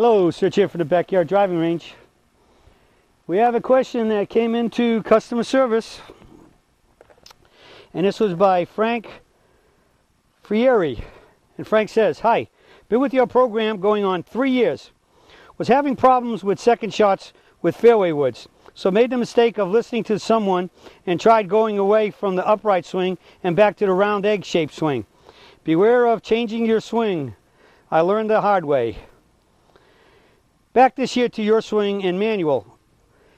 Hello, Search here for the Backyard Driving Range. We have a question that came into customer service, and this was by Frank Frieri. And Frank says, "Hi, been with your program going on 3 years. Was having problems with second shots with fairway woods, so made the mistake of listening to someone and tried going away from the upright swing and back to the round egg-shaped swing. Beware of changing your swing. I learned the hard way. Back this year to your swing and manual.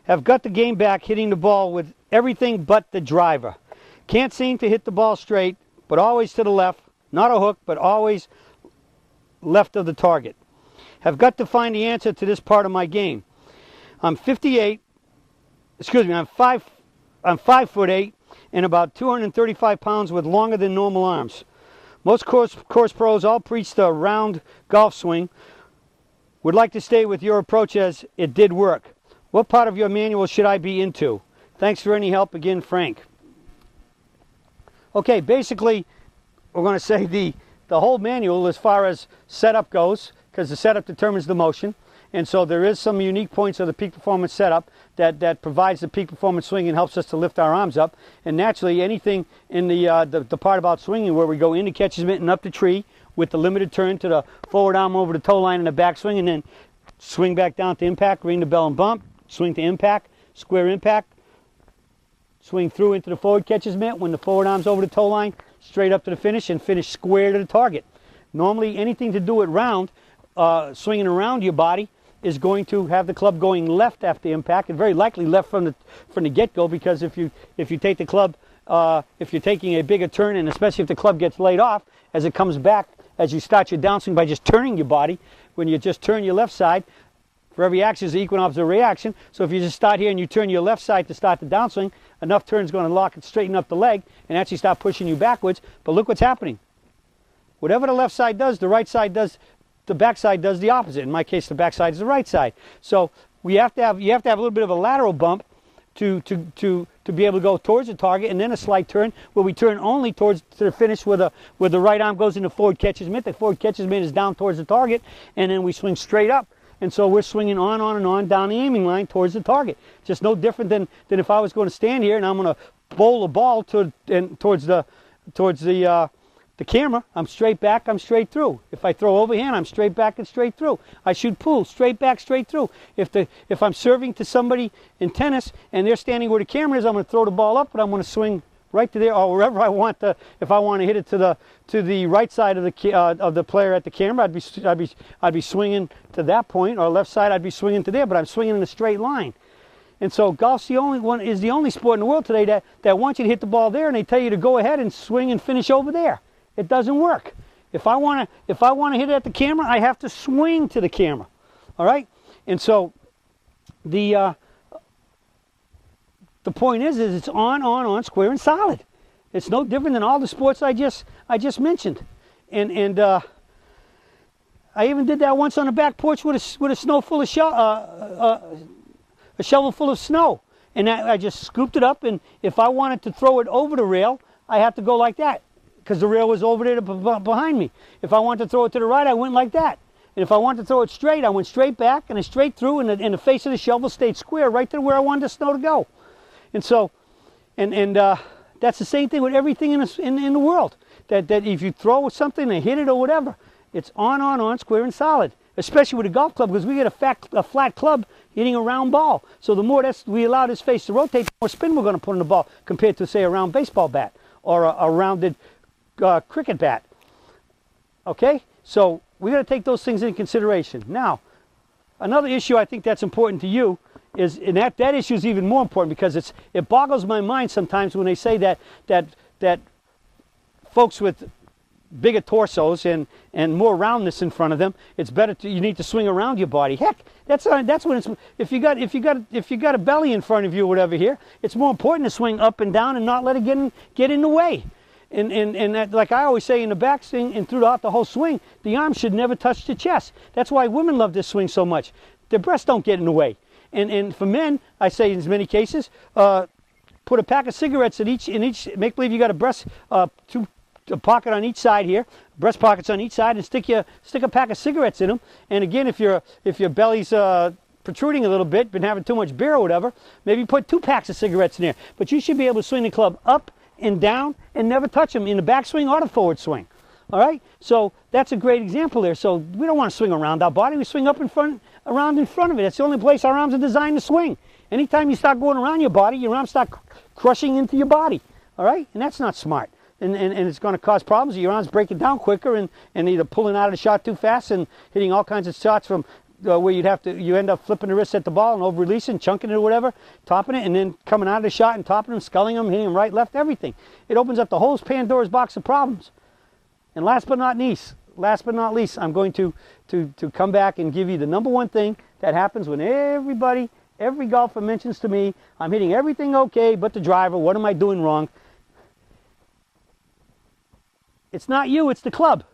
Have got the game back hitting the ball with everything but the driver. Can't seem to hit the ball straight, but always to the left. Not a hook, but always left of the target. Have got to find the answer to this part of my game. I'm 58, I'm 5'8" and about 235 pounds with longer than normal arms. Most course pros all preach the round golf swing. Would like to stay with your approach as it did work. What part of your manual should I be into? Thanks for any help again, Frank." Okay, basically, we're going to say the whole manual as far as setup goes, because the setup determines the motion. And so there is some unique points of the peak performance setup that provides the peak performance swing and helps us to lift our arms up. And naturally, anything in the part about swinging where we go into catcher's mitt and up the tree with the limited turn to the forward arm over the toe line and the backswing, and then swing back down to impact, ring the bell and bump, swing to impact, square impact, swing through into the forward catcher's mitt when the forward arm's over the toe line, straight up to the finish, and finish square to the target. Normally, anything to do it round, swinging around your body, is going to have the club going left after impact, and very likely left from the get-go, because if you take the club, if you're taking a bigger turn, and especially if the club gets laid off, as it comes back, as you start your downswing by just turning your body, when you just turn your left side, for every action is an equal and opposite reaction. So if you just start here and you turn your left side to start the downswing, enough turn is going to lock it, straighten up the leg, and actually start pushing you backwards. But look what's happening. Whatever the left side does, the right side does, the back side does the opposite. In my case, the back side is the right side. So you have to have a little bit of a lateral bump to be able to go towards the target, and then a slight turn where we turn only to the finish where the right arm goes into forward catcher's mitt. The forward catcher's mitt is down towards the target, and then we swing straight up. And so we're swinging on and on down the aiming line towards the target. Just no different than if I was going to stand here and I'm going to bowl a ball towards the camera. I'm straight back, I'm straight through. If I throw overhand, I'm straight back and straight through. I shoot pool, straight back, straight through. If I'm serving to somebody in tennis and they're standing where the camera is, I'm going to throw the ball up, but I'm going to swing right to there, or wherever I want to. If I want to hit it to the right side of the player at the camera, I'd be swinging to that point, or left side I'd be swinging to there, but I'm swinging in a straight line. And so golf's the only sport in the world today that wants you to hit the ball there, and they tell you to go ahead and swing and finish over there. It doesn't work. If I want to hit it at the camera, I have to swing to the camera. All right? And so the point is it's on, square and solid. It's no different than all the sports I just mentioned. And I even did that once on the back porch with a shovel full of snow. And I just scooped it up, and if I wanted to throw it over the rail, I had to go like that, because the rail was over there behind me. If I wanted to throw it to the right, I went like that. And if I wanted to throw it straight, I went straight back and straight through, and the face of the shovel stayed square right to where I wanted the snow to go. And so, and that's the same thing with everything in the world. That if you throw something and hit it or whatever, it's on, square and solid. Especially with a golf club, because we get a flat club hitting a round ball. So the more we allow this face to rotate, the more spin we're going to put in the ball compared to, say, a round baseball bat or a rounded cricket bat. Okay, so we got to take those things into consideration. Now, another issue I think that's important to you is, and that issue is even more important, because it boggles my mind sometimes when they say that folks with bigger torsos and more roundness in front of them, it's better you need to swing around your body. Heck, that's when it's if you got a belly in front of you or whatever here, it's more important to swing up and down and not let it get in the way. And that, like I always say, in the backswing and throughout the whole swing, the arm should never touch the chest. That's why women love this swing so much. Their breasts don't get in the way. And for men, I say in many cases, put a pack of cigarettes in each. Make believe you got a breast, a pocket on each side here, breast pockets on each side, and stick a pack of cigarettes in them. And again, if your belly's protruding a little bit, been having too much beer or whatever, maybe put 2 packs of cigarettes in there. But you should be able to swing the club up and down and never touch them in the backswing or the forward swing. All right, so that's a great example there. So we don't want to swing around our body. We swing up in front, around in front of it. That's the only place our arms are designed to swing. Anytime you start going around your body, your arms start crushing into your body. All right, and that's not smart. And it's going to cause problems. Your arms breaking down quicker and either pulling out of the shot too fast and hitting all kinds of shots from where you end up flipping the wrist at the ball and over-releasing, chunking it or whatever, topping it, and then coming out of the shot and topping them, sculling them, hitting them right, left, everything. It opens up the whole Pandora's box of problems. And last but not least, I'm going to come back and give you the number one thing that happens when every golfer mentions to me, I'm hitting everything okay but the driver, what am I doing wrong? It's not you, it's the club.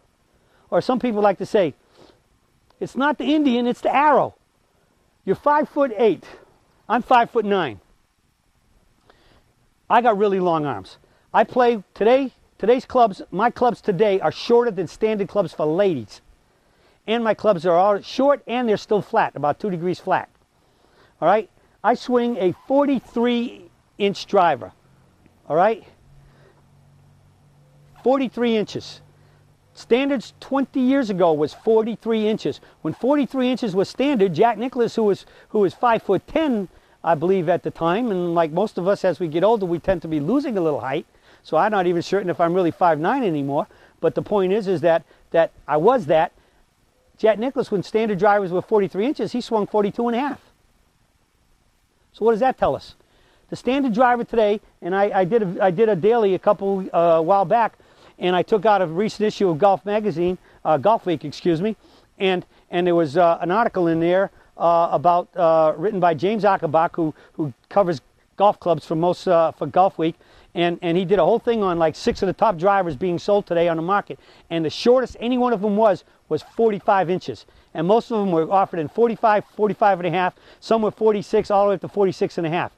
Or some people like to say, it's not the Indian, it's the arrow. You're 5'8". I'm 5'9". I got really long arms. I play today's clubs, my clubs today are shorter than standard clubs for ladies. And my clubs are all short and they're still flat, about 2 degrees flat. All right? I swing a 43-inch driver. All right? 43 inches. Standards 20 years ago was 43 inches. When 43 inches was standard, Jack Nicklaus, who was 5'10", I believe at the time, and like most of us as we get older, we tend to be losing a little height. So I'm not even certain if I'm really 5'9" anymore. But the point is that I was that. Jack Nicklaus, when standard drivers were 43 inches, he swung 42 and a half. So what does that tell us? The standard driver today, and I did a daily a couple while back, and I took out a recent issue of Golf Magazine, Golf Week, excuse me, and there was an article in there about written by James Ackerbach, who covers golf clubs for Golf Week, and he did a whole thing on like 6 of the top drivers being sold today on the market, and the shortest any one of them was 45 inches, and most of them were offered in 45, 45 and a half, some were 46, all the way up to 46 and a half.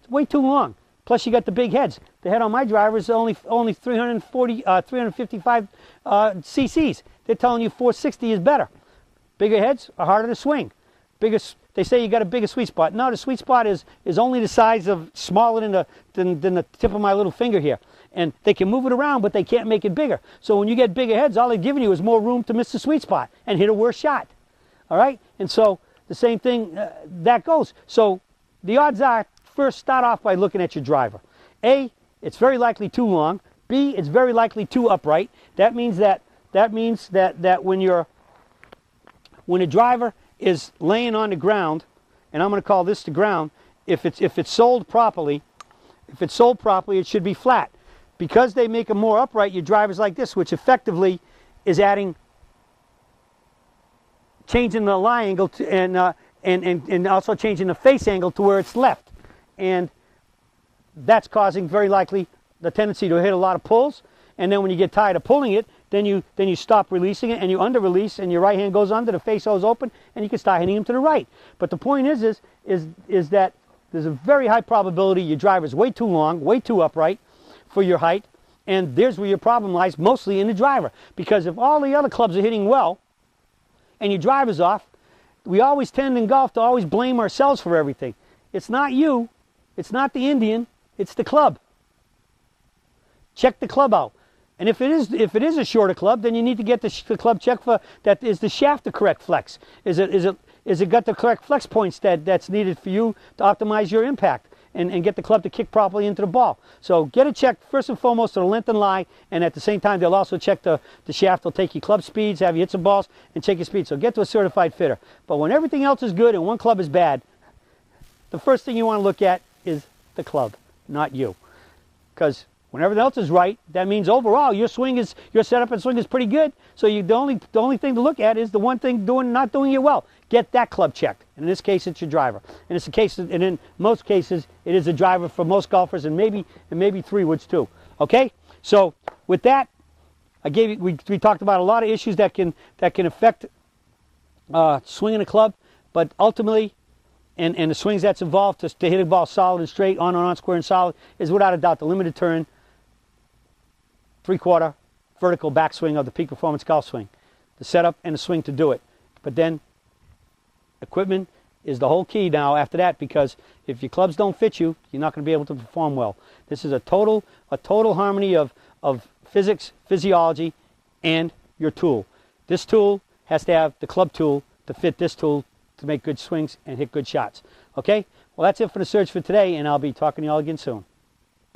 It's way too long. Plus you got the big heads. The head on my driver is only 355 cc's. They're telling you 460 is better. Bigger heads are harder to swing. They say you got a bigger sweet spot. No, the sweet spot is only the size of smaller than the tip of my little finger here. And they can move it around, but they can't make it bigger. So when you get bigger heads, all they're giving you is more room to miss the sweet spot and hit a worse shot. All right? And so the same thing, that goes. So the odds are, first start off by looking at your driver. A, it's very likely too long. B, it's very likely too upright. That means that when a driver is laying on the ground, and I'm going to call this the ground, if it's sold properly, it should be flat. Because they make them more upright, your driver's like this, which effectively is changing the lie angle and also changing the face angle to where it's left. And that's causing very likely the tendency to hit a lot of pulls. And then when you get tired of pulling it, then you stop releasing it and you under release and your right hand goes under, the face hole is open, and you can start hitting him to the right. But the point is that there's a very high probability your driver's way too long, way too upright for your height, and there's where your problem lies, mostly in the driver. Because if all the other clubs are hitting well and your driver's off, we always tend in golf to always blame ourselves for everything. It's not you, it's not the Indian, it's the club. Check the club out. And if it is a shorter club, then you need to get the club checked for that. Is the shaft the correct flex? Is it got the correct flex points that's needed for you to optimize your impact and get the club to kick properly into the ball? So get it checked first and foremost to the length and lie, and at the same time they'll also check the shaft. They'll take your club speeds, have you hit some balls, and check your speed. So get to a certified fitter. But when everything else is good and one club is bad, the first thing you want to look at is the club, not you. Because when everything else is right, that means overall your setup and swing is pretty good. So the only thing to look at is the one thing not doing it well. Get that club checked. And in this case, it's your driver. And it's the case, and in most cases, it is a driver for most golfers, and maybe 3-woods too. Okay. So with that, we talked about a lot of issues that can affect swinging a club, but ultimately, and the swings that's involved to hit a ball solid and straight, on, square and solid, is without a doubt the limited turn, 3/4, vertical backswing of the Peak Performance golf swing. The setup and the swing to do it. But then equipment is the whole key now after that, because if your clubs don't fit you, you're not going to be able to perform well. This is a total harmony of physics, physiology, and your tool. This tool has to have the club tool to fit this tool to make good swings and hit good shots. Okay? Well, that's it for the Surge for today, and I'll be talking to you all again soon.